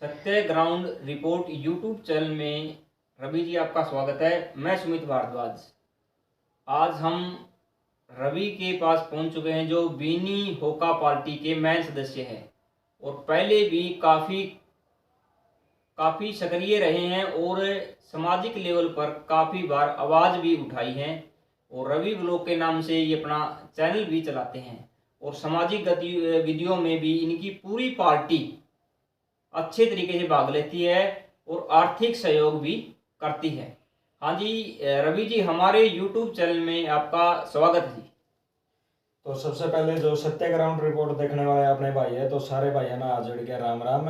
सत्य ground report YouTube channel में रवि जी आपका स्वागत है। मैं सुमित भारद्वाज। आज हम रवि के पास पहुंच चुके हैं जो बीनी होका पार्टी के मेन सदस्य हैं और पहले भी काफ़ी सक्रिय रहे हैं और सामाजिक लेवल पर काफ़ी बार आवाज़ भी उठाई है और रवि ब्लॉग के नाम से ये अपना चैनल भी चलाते हैं और सामाजिक गतिविधियों में भी इनकी पूरी पार्टी अच्छे तरीके से भाग लेती है और आर्थिक सहयोग भी करती है। हाँ जी रवि जी, हमारे YouTube चैनल में आपका स्वागत है जी। तो सबसे पहले जो सत्य ग्राउंड रिपोर्ट देखने वाले अपने भाई है, तो सारे भाई है ना आज जुड़ के राम राम।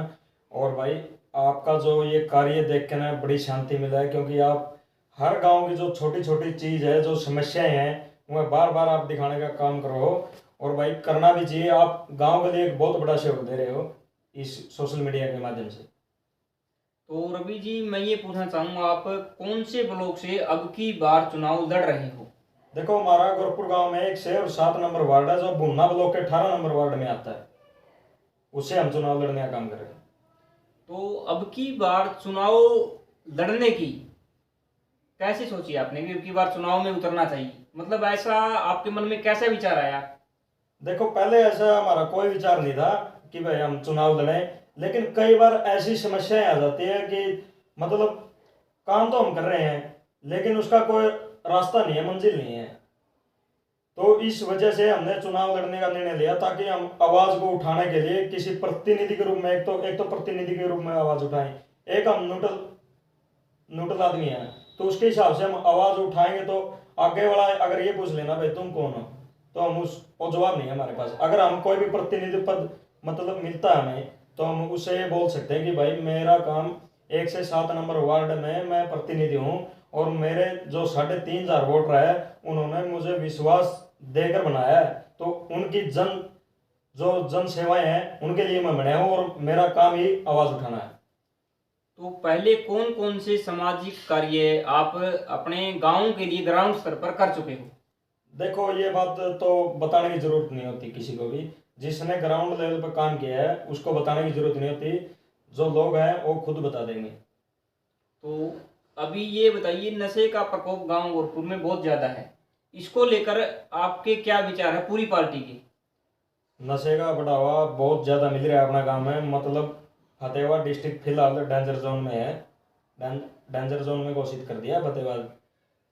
और भाई आपका जो ये कार्य देख के ना बड़ी शांति मिला है, क्योंकि आप हर गांव की जो छोटी छोटी चीज़ है, जो समस्याएं हैं, वह बार बार आप दिखाने का काम करो। और भाई करना भी चाहिए, आप गांव के लिए एक बहुत बड़ा सहयोग दे रहे हो इस सोशल मीडिया के माध्यम से। तो रवि जी, मैं ये पूछना चाहूँगा, आप कौन से ब्लॉक से अब की बार चुनाव लड़ रहे हो? देखो, हमारा गोरखपुर गांव में एक से और 7 नंबर वार्ड है, जो भुन्ना ब्लॉक के 18 नंबर वार्ड में आता है, उससे हम चुनाव लड़ने का काम कर रहे हैं। तो अब की बार चुनाव लड़ने की कैसे सोची आपने कि अब की बार चुनाव में उतरना चाहिए? मतलब ऐसा आपके मन में कैसा विचार आया? देखो, पहले ऐसा हमारा कोई विचार नहीं था कि भाई हम चुनाव लड़ें, लेकिन कई बार ऐसी समस्याएं आ जाती है कि मतलब काम तो हम कर रहे हैं लेकिन उसका कोई रास्ता नहीं है, मंजिल नहीं है। तो इस वजह से हमने चुनाव लड़ने का निर्णय लिया, ताकि हम आवाज को उठाने के लिए किसी प्रतिनिधि के रूप में, एक तो प्रतिनिधि के रूप में आवाज उठाएं। एक हम न्यूट्रल न्यूट्रल आदमी है, तो उसके हिसाब से हम आवाज उठाएंगे। तो आगे वाला अगर ये पूछ लेना भाई तुम कौन हो, तो हम वो जवाब नहीं है हमारे पास। अगर हम कोई भी प्रतिनिधि पद मतलब मिलता है हमें, तो हम उससे ये बोल सकते हैं कि भाई मेरा काम 1 से 7 नंबर वार्ड में मैं प्रतिनिधि हूँ, और मेरे जो 3,500 वोटर है उन्होंने मुझे विश्वास देकर बनाया है। तो उनकी जन सेवाएं हैं, उनके लिए मैं बनाया हूँ, और मेरा काम ही आवाज उठाना है। तो पहले कौन कौन से सामाजिक कार्य आप अपने गांव के लिए ग्राउंड स्तर पर कर चुके हो? देखो, ये बात तो बताने की जरूरत नहीं होती किसी को भी। जिसने ग्राउंड लेवल पर काम किया है उसको बताने की जरूरत नहीं होती, जो लोग हैं वो खुद बता देंगे। तो अभी ये बताइए, नशे का प्रकोप गांव गोरखपुर में बहुत ज़्यादा है, इसको लेकर आपके क्या विचार है पूरी पार्टी के? नशे का बढ़ावा बहुत ज़्यादा मिल रहा है अपना गांव में। मतलब फतेहाबाद डिस्ट्रिक्ट फिलहाल डेंजर जोन में है, डेंजर जोन में घोषित कर दिया है फतेहाबाद,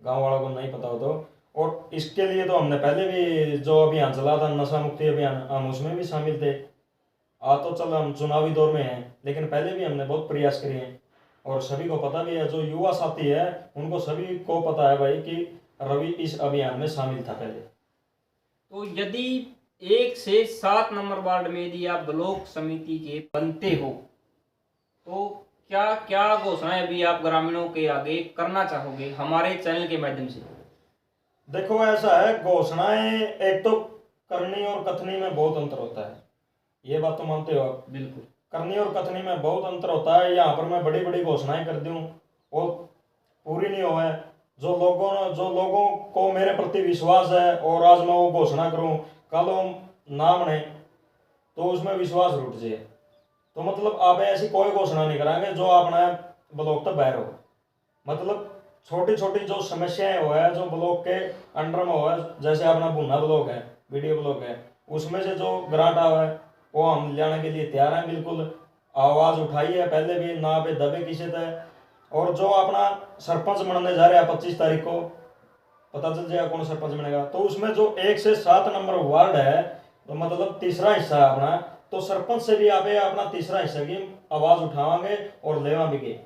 गांव वालों को नहीं पता हो तो। और इसके लिए तो हमने पहले भी जो अभियान चला था, नशा मुक्ति अभियान, हम उसमें भी शामिल थे। तो चल हम चुनावी दौर में हैं, लेकिन पहले भी हमने बहुत प्रयास किए हैं, और सभी को पता भी है, जो युवा साथी है उनको सभी को पता है भाई कि रवि इस अभियान में शामिल था पहले। तो यदि 1 से 7 नंबर वार्ड में यदि आप ब्लॉक समिति के बनते हो, तो क्या क्या घोषणाएं अभी आप ग्रामीणों के आगे करना चाहोगे हमारे चैनल के माध्यम से? देखो, ऐसा है, घोषणाएं एक तो करनी और कथनी में बहुत अंतर होता है, ये बात तो मानते हो आप। बिल्कुल। करनी और कथनी में बहुत अंतर होता है। यहाँ पर मैं बड़ी बड़ी घोषणाएं कर दूं वो पूरी नहीं हुआ है। जो लोगों को मेरे प्रति विश्वास है, और आज मैं वो घोषणा करूं, कल वो ना माने, तो उसमें विश्वास टूट जाए। तो मतलब आप ऐसी कोई घोषणा नहीं कराएंगे जो अपना ब्लॉक तक बाहर हो। मतलब छोटी छोटी जो समस्याएं हो है, जो ब्लॉक के अंडर में हो है, जैसे अपना भुन्ना ब्लॉक है, वीडियो ब्लॉक है, उसमें से जो ग्रांट आवा है वो हम लाने के लिए तैयार हैं बिल्कुल। आवाज़ उठाई है पहले भी, ना पे दबे किसी थे। और जो अपना सरपंच बनने जा रहे हैं 25 तारीख को, पता चल जाएगा कौन सरपंच बनेगा। तो उसमें जो 1 से 7 नंबर वार्ड है, तो मतलब तीसरा हिस्सा है अपना, तो सरपंच से भी आप अपना तीसरा हिस्सा की आवाज़ उठावांगे और लेवा भी गए।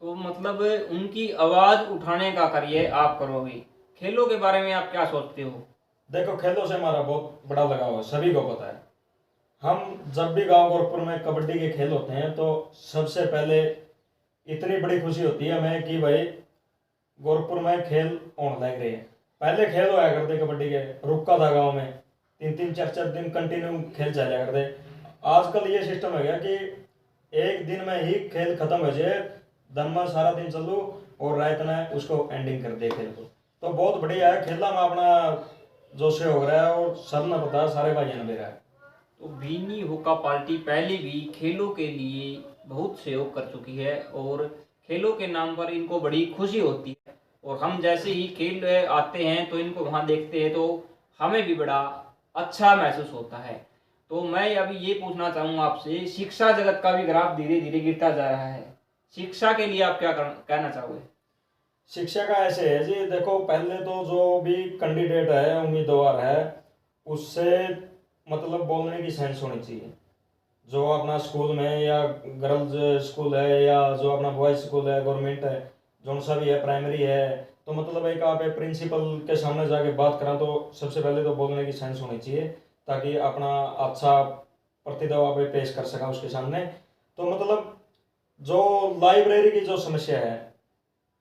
तो मतलब उनकी आवाज उठाने का कार्य आप करोगे। खेलों के बारे में आप क्या सोचते हो? देखो, खेलों से हमारा बहुत बड़ा लगाव है, सभी को पता है। हम जब भी गांव गोरखपुर में कबड्डी के खेल होते हैं, तो सबसे पहले इतनी बड़ी खुशी होती है हमें कि भाई गोरखपुर में खेल होने लग रहे हैं। पहले खेल होया करते कबड्डी के, रुका था गांव में, 3-3 4-4 दिन कंटिन्यू खेल चला करते। आजकल ये सिस्टम हो गया कि एक दिन में ही खेल खत्म हो जाए, दिन में सारा दिन चलू और रात में उसको एंडिंग कर दे खेल को। तो बहुत बढ़िया है, खेला में अपना जो से हो रहा है, और सब ने पता है, सारे भाइयों ने भी रहा है। तो बीनी होका पार्टी पहले भी खेलों के लिए बहुत सहयोग कर चुकी है और खेलों के नाम पर इनको बड़ी खुशी होती है और हम जैसे ही खेल आते हैं तो इनको वहाँ देखते हैं तो हमें भी बड़ा अच्छा महसूस होता है। तो मैं अभी ये पूछना चाहूँगा आपसे, शिक्षा जगत का भी ग्राफ धीरे धीरे गिरता जा रहा है, शिक्षा के लिए आप क्या कहना चाहोगे? शिक्षा का ऐसे है जी, देखो पहले तो जो भी कैंडिडेट है, उम्मीदवार है, उससे मतलब बोलने की सेंस होनी चाहिए। जो अपना स्कूल में या गर्ल्स स्कूल है या जो अपना बॉयज स्कूल है, गवर्नमेंट है, जो सा भी है, प्राइमरी है, तो मतलब एक आप प्रिंसिपल के सामने जाके बात करा तो सबसे पहले तो बोलने की सेंस होनी चाहिए, ताकि अपना अच्छा प्रतिभा आप पेश कर सका उसके सामने। तो मतलब जो लाइब्रेरी की जो समस्या है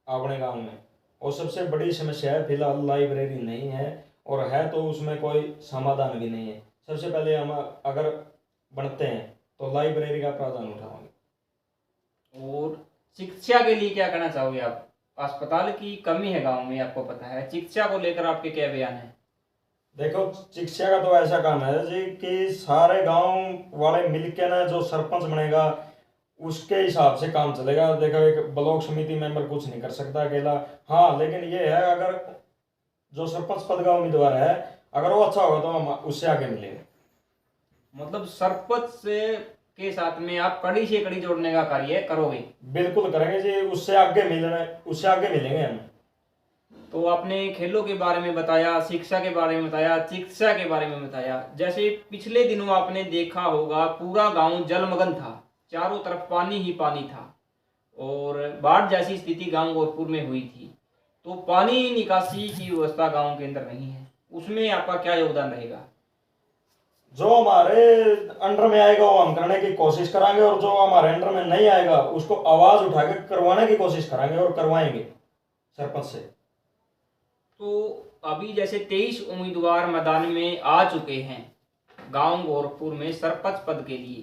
अपने गांव में, वो सबसे बड़ी समस्या है। फिलहाल लाइब्रेरी नहीं है, और है तो उसमें कोई समाधान भी नहीं है। सबसे पहले हम अगर बनते हैं तो लाइब्रेरी का प्रावधान उठाएंगे। और शिक्षा के लिए क्या कहना चाहोगे आप? अस्पताल की कमी है गांव में, आपको पता है, शिक्षा को लेकर आपके क्या बयान है? देखो शिक्षा का तो ऐसा काम है जी कि सारे गांव वाले मिलके ना, जो सरपंच बनेगा उसके हिसाब से काम चलेगा। देखो एक ब्लॉक समिति मेंबर कुछ नहीं कर सकता अकेला। हाँ, लेकिन ये है, अगर जो सरपंच पद का उम्मीदवार है, अगर वो अच्छा होगा तो हम उससे आगे मिलेंगे। मतलब सरपंच के साथ में आप कड़ी से कड़ी जोड़ने का कार्य करोगे? बिल्कुल करेंगे जी, उससे आगे मिलेंगे हम। तो आपने खेलों के बारे में बताया, शिक्षा के बारे में बताया, चिकित्सा के बारे में बताया। जैसे पिछले दिनों आपने देखा होगा पूरा गांव जलमग्न था, चारों तरफ पानी ही पानी था और बाढ़ जैसी स्थिति गांव गोरखपुर में हुई थी। तो पानी निकासी की व्यवस्था गांव के अंदर नहीं है, उसमें आपका क्या योगदान रहेगा? जो हमारे अंडर में आएगा वो हम करने की कोशिश करेंगे, और जो हमारे अंडर में नहीं आएगा उसको आवाज उठा के करवाने की कोशिश करेंगे और करवाएंगे सरपंच से। तो अभी जैसे 23 उम्मीदवार मैदान में आ चुके हैं गांव गोरखपुर में सरपंच पद के लिए,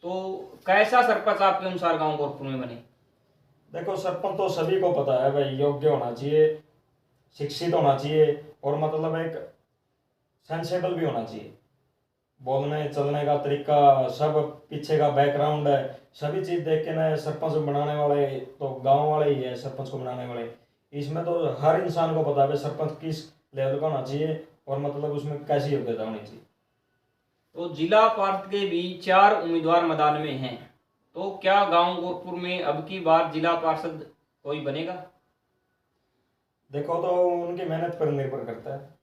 तो कैसा सरपंच आपके अनुसार गांव गोरखपुर में बने? देखो सरपंच तो सभी को पता है भाई, योग्य होना चाहिए, शिक्षित होना चाहिए, और मतलब एक सेंसेबल भी होना चाहिए। बोलने चलने का तरीका, सब पीछे का बैकग्राउंड है, सभी चीज देख के ना सरपंच बनाने वाले तो गांव वाले ही है, सरपंच को बनाने वाले। इसमें तो हर इंसान को पता है भाई सरपंच किस लेवल का होना चाहिए और मतलब उसमें कैसी योग्यता होनी चाहिए। तो जिला पार्षद के भी 4 उम्मीदवार मैदान में हैं, तो क्या गांव गोरखपुर में अब की बार जिला पार्षद कोई बनेगा? देखो तो उनकी मेहनत पर निर्भर करता है।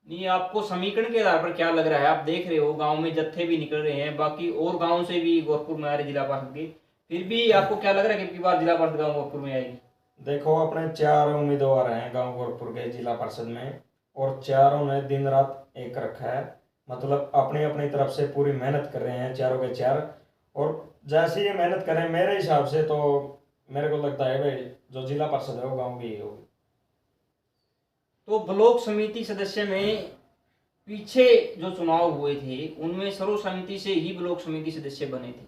नहीं, आपको समीकरण के आधार पर क्या लग रहा है? आप देख रहे हो गांव में जत्थे भी निकल रहे हैं, बाकी और गांव से भी गोरखपुर में आ रहे जिला पार्षद के, फिर भी आपको क्या लग रहा है कि बार जिला पार्षद गांव गोरखपुर में आएगी? देखो अपने 4 उम्मीदवार हैं गांव गोरखपुर के जिला परिषद में, और चारों ने दिन रात एक रखा है, मतलब अपनी अपनी तरफ से पूरी मेहनत कर रहे हैं चारों के चार। और जैसे ये मेहनत करें मेरे हिसाब से तो मेरे को लगता है भाई जो जिला परिषद है वो गाँव की ही होगी। तो ब्लॉक समिति सदस्य में पीछे जो चुनाव हुए थे उनमें सर्व समिति से ही ब्लॉक समिति सदस्य बने थे।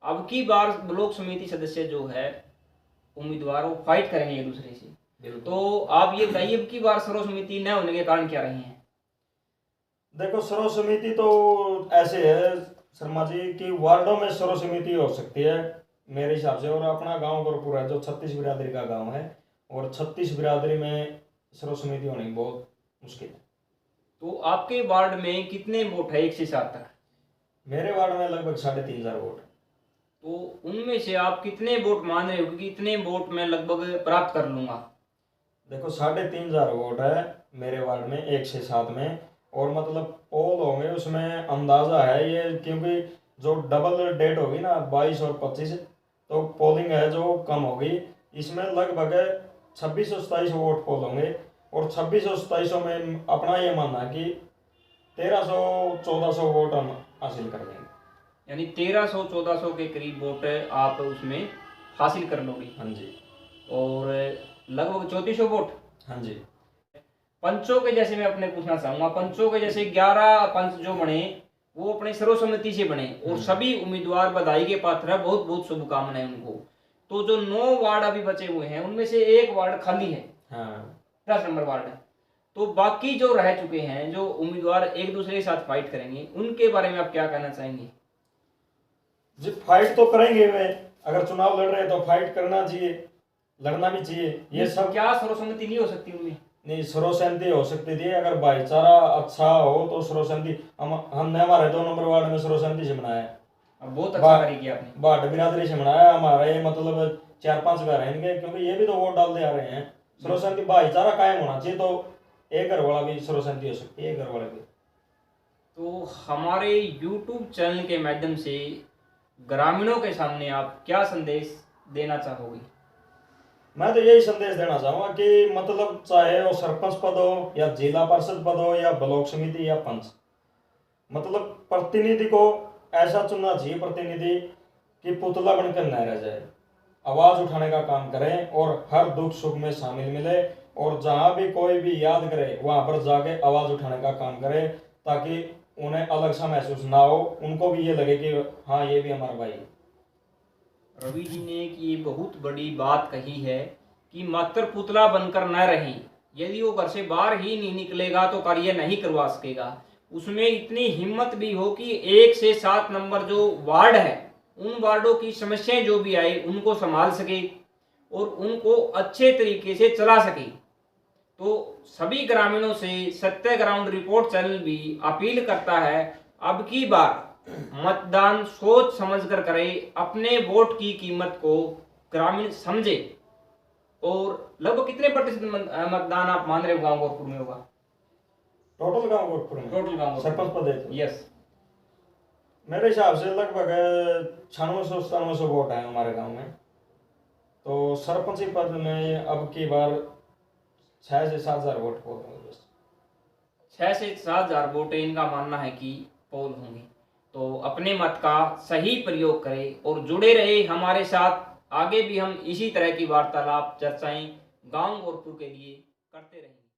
अब की बार ब्लॉक समिति सदस्य जो है उम्मीदवार वो फाइट करेंगे एक दूसरे से, तो आप ये बताइए अब की बार सर्व समिति न होने के कारण क्या रहे हैं? देखो सर्व समिति तो ऐसे है शर्मा जी कि वार्डों में सर्व समिति हो सकती है मेरे हिसाब से, और अपना गांव गोरखपुर है जो 36 बिरादरी का गांव है, और 36 बिरादरी में सर्व समिति होनी बहुत मुश्किल है। तो आपके वार्ड में कितने वोट है 1 से 7 तक? मेरे वार्ड में लगभग 3500 वोट है। तो उनमें से आप कितने वोट मान रहे हो कि इतने वोट मैं लगभग प्राप्त कर लूंगा? देखो 3500 वोट है मेरे वार्ड में 1 से 7 में, और मतलब पोल होंगे उसमें अंदाजा है ये, क्योंकि जो डबल डेट होगी ना 22 और 25, तो पोलिंग है जो कम होगी, इसमें लगभग 2627 वोट पोल होंगे, और 2627 में अपना ये मानना है कि 1300-1400 वोट हम हासिल कर लेंगे। यानी 1300-1400 के करीब वोट आप उसमें हासिल कर लोगे? हाँ जी। और लगभग 3400 वोट? हाँ जी। पंचों के जैसे मैं अपने पूछना चाहूंगा, पंचों के जैसे 11 पंच जो बने वो अपने सर्वसम्मति से बने और सभी उम्मीदवार बधाई के पात्र है, बहुत बहुत शुभकामनाएं उनको। तो जो 9 वार्ड अभी बचे हुए हैं उनमें से एक वार्ड खाली है, हाँ 10 नंबर वार्ड है, तो बाकी जो रह चुके हैं, जो उम्मीदवार एक दूसरे के साथ फाइट करेंगे, उनके बारे में आप क्या कहना चाहेंगे? जी फाइट तो करेंगे वे, अगर चुनाव लड़ रहे हैं तो फाइट करना चाहिए, लड़ना भी चाहिए। ये सब क्या सर्वसम्मति नहीं हो सकती उनमें? नहीं, सर्वसहमति हो सकती थी, अगर भाईचारा अच्छा हो तो सर्वसहमति। हमने हमारे 2 नंबर वार्ड में सर्वसहमति से बनाया है। अब बहुत अच्छा करी किया आपने। भाट बिरादरी से बनाया हमारे, मतलब 4-5 घर हैं इनके, क्योंकि ये भी तो वोट डालते आ रहे हैं। सर्वसहमति भाईचारा कायम होना चाहिए, तो एक घर वाला भी सर्वसहमति हो सकती है, एक घर वाले भी। तो हमारे YouTube चैनल के माध्यम से ग्रामीणों के सामने आप क्या संदेश देना चाहोगे? मैं तो यही संदेश देना चाहूंगा कि मतलब चाहे वो सरपंच पद हो या जिला परिषद पद हो या ब्लॉक समिति या पंच, मतलब प्रतिनिधि को ऐसा चुनना चाहिए, प्रतिनिधि कि पुतला बनकर न रह जाए, आवाज उठाने का काम करें और हर दुख सुख में शामिल मिले, और जहां भी कोई भी याद करे वहां पर जाके आवाज उठाने का काम करे, ताकि उन्हें अलग सा महसूस ना हो, उनको भी ये लगे कि हाँ ये भी हमारा भाई है। रवि जी ने एक ये बहुत बड़ी बात कही है कि मात्र पुतला बनकर न रहे। यदि वो घर से बाहर ही नहीं निकलेगा तो कार्य नहीं करवा सकेगा। उसमें इतनी हिम्मत भी हो कि 1 से 7 नंबर जो वार्ड है, उन वार्डों की समस्याएं जो भी आए उनको संभाल सके और उनको अच्छे तरीके से चला सके। तो सभी ग्रामीणों से सत्य ग्राउंड रिपोर्ट चैनल भी अपील करता है, अब की बार मतदान सोच समझकर करे, अपने वोट की कीमत को ग्रामीण समझे। और लगभग कितने प्रतिशत मतदान आप मान रहे हो गांव गोरखपुर में होगा? टोटल गांव गोरखपुर में टोटल गांव सरपंच पद है? यस, मेरे हिसाब से लगभग 9600-9700 वोट है हमारे गांव में। तो सरपंच पद में अब की बार 6 से 7 हजार वोट पोल होंगे बस। 6 से 7 हजार वोट इनका मानना है कि पोल होंगे। तो अपने मत का सही प्रयोग करें और जुड़े रहे हमारे साथ। आगे भी हम इसी तरह की वार्तालाप, चर्चाएं गांव गोरखपुर के लिए करते रहेंगे।